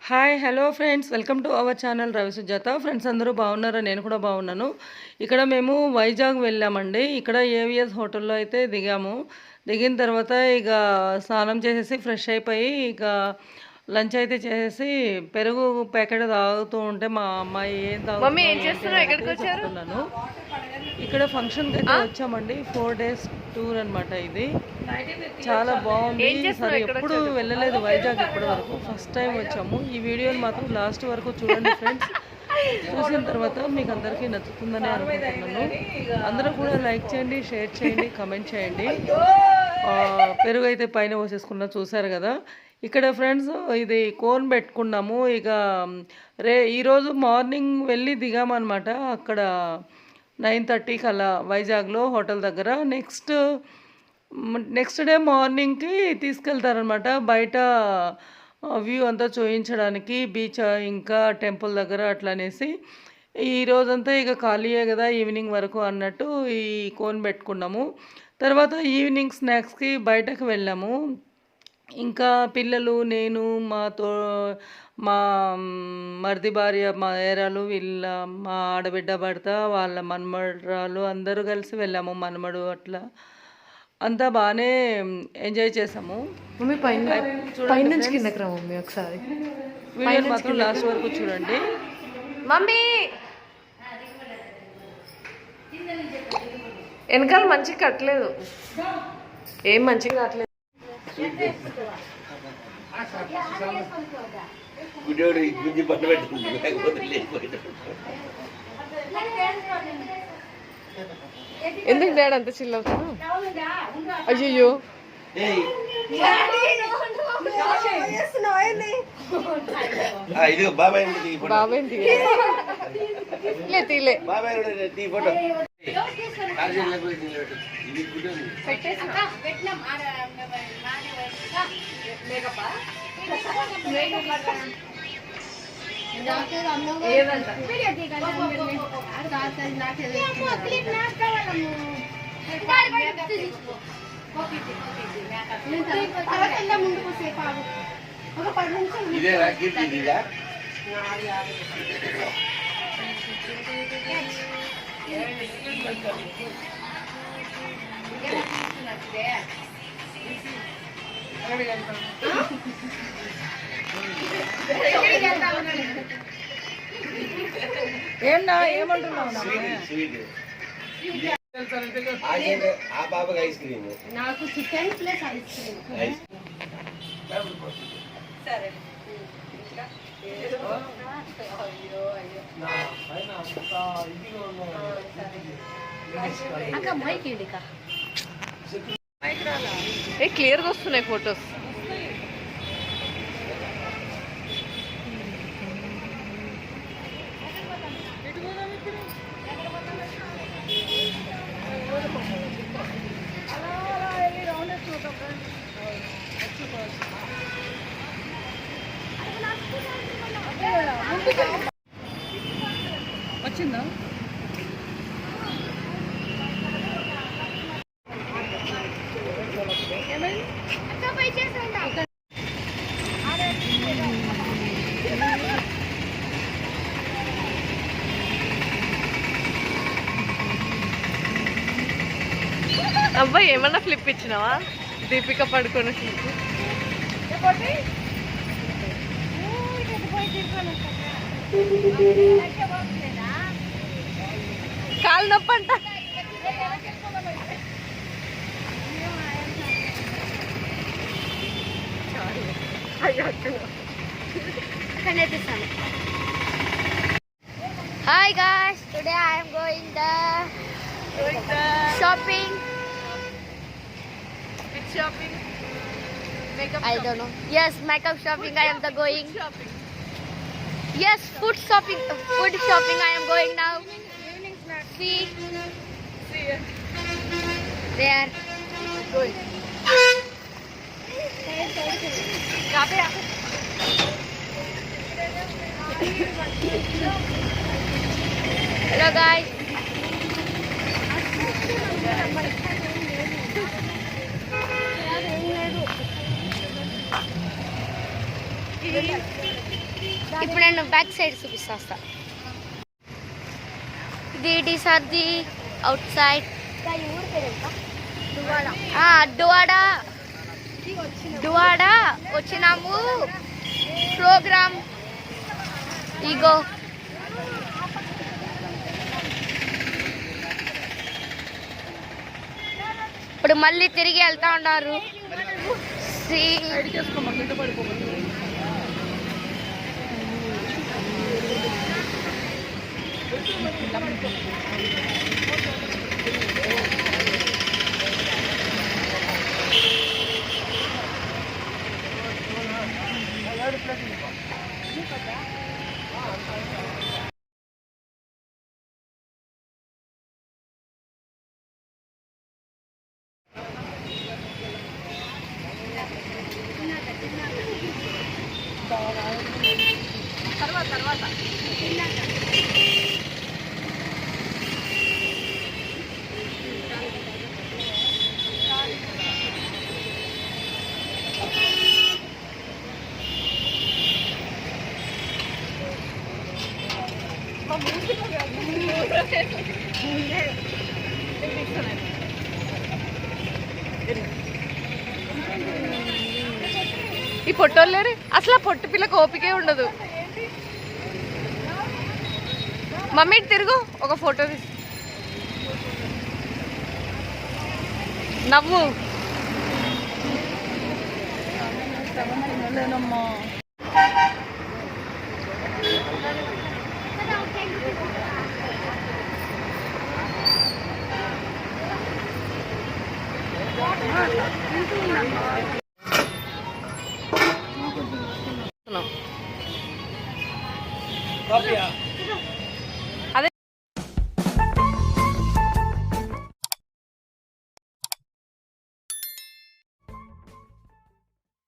Hi hello friends, welcome to our channel Ravi Sujatha. Friends అందరూ బాగున్నారా? నేను కూడా బాగున్నాను. ఇక్కడ మేము వైజాగ్ వెళ్ళామండి. ఇక్కడ ఏవిఎస్ హోటల్లో అయితే దిగాము. దిగిన తర్వాత ఇక స్నానం చేసేసి ఫ్రెష్ అయిపోయి ఇక లంచ్ అయితే చేసేసి పెరుగు ప్యాకెట్ తాగుతూ ఉంటే మా అమ్మాయి ఏం తాగుతున్నాను. ఇక్కడ ఫంక్షన్కి అయితే వచ్చామండి. 4 days టూర్ అనమాట. ఇది చాలా బాగుంది. సరే ఎప్పుడు వెళ్ళలేదు వైజాగ్ ఇప్పటి వరకు, ఫస్ట్ టైం వచ్చాము. ఈ వీడియోని మాత్రం లాస్ట్ వరకు చూడండి ఫ్రెండ్స్. చూసిన తర్వాత మీకు అందరికీ నచ్చుతుందని అనుకుంటున్నాను. అందరూ కూడా లైక్ చేయండి, షేర్ చేయండి, కమెంట్ చేయండి. పెరుగు అయితే పైన పోసేసుకున్నా, చూసారు కదా. ఇక్కడ ఫ్రెండ్స్ ఇది కోన్ పెట్టుకున్నాము. ఇక ఈరోజు మార్నింగ్ వెళ్ళి దిగామన్నమాట. అక్కడ 9:30కి అలా వైజాగ్లో హోటల్ దగ్గర. నెక్స్ట్ డే మార్నింగ్కి తీసుకెళ్తారనమాట. బయట వ్యూ అంతా చూపించడానికి, బీచ్ ఇంకా టెంపుల్ దగ్గర అట్లా అనేసి. ఈరోజంతా ఇక ఖాళీయే కదా ఈవినింగ్ వరకు అన్నట్టు ఈ కోన్ పెట్టుకున్నాము. తర్వాత ఈవినింగ్ స్నాక్స్కి బయటకు వెళ్ళాము. ఇంకా పిల్లలు, నేను, మా మరిది భార్య, మా ఏరాలు, మా ఆడబిడ్డ భర్త, వాళ్ళ మనమరాలు అందరూ కలిసి వెళ్ళాము. మనమడు అట్లా అంతా బాగానే ఎంజాయ్ చేసాము. మమ్మీ పైనుంచి కిందకి రా మమ్మీ ఒకసారి. వీడియో మాత్రం లాస్ట్ వరకు చూడండి. మమ్మీ వెనకాల మంచిగా కట్టలేదు, ఏం మంచిగా కట్టలేదు. ఎందుకు డాడీ అంత చిల్ అవుతాను? అయ్యో బాబాయ్ తీలే. ఏమన్నా ఏమంటున్నావు? నాకు చికెన్ ప్లస్ ఐస్ క్రీమ్. సరే క్లియర్గా వస్తున్నాయి ఫొటోస్. వచ్చిందా? అబ్బాయి ఏమన్నా ఫ్లిప్ ఇచ్చినావా? దీపిక పడుకున్న ఫ్లిప్. కాలు నొప్పంట. Hi guys, today I am going the shopping. Which shopping? Makeup I don't know. Yes, makeup shopping. I am the going. Yes, food shopping. Food shopping. I am going now. Evening snack. See See. there. Going. Hello guys. నేను back side చూపిస్తా. These are the outside. Duvvada వచ్చినాము programme. ఇగో ఇప్పుడు మళ్ళీ తిరిగి వెళ్తా ఉన్నారు. ఈ పొట్టోళ్ళేరు అసలు ఆ పొట్టి పిల్లకి ఓపికే ఉండదు. మమ్మీ ఇటు తిరుగు, ఒక ఫోటో తీసి నవ్వు.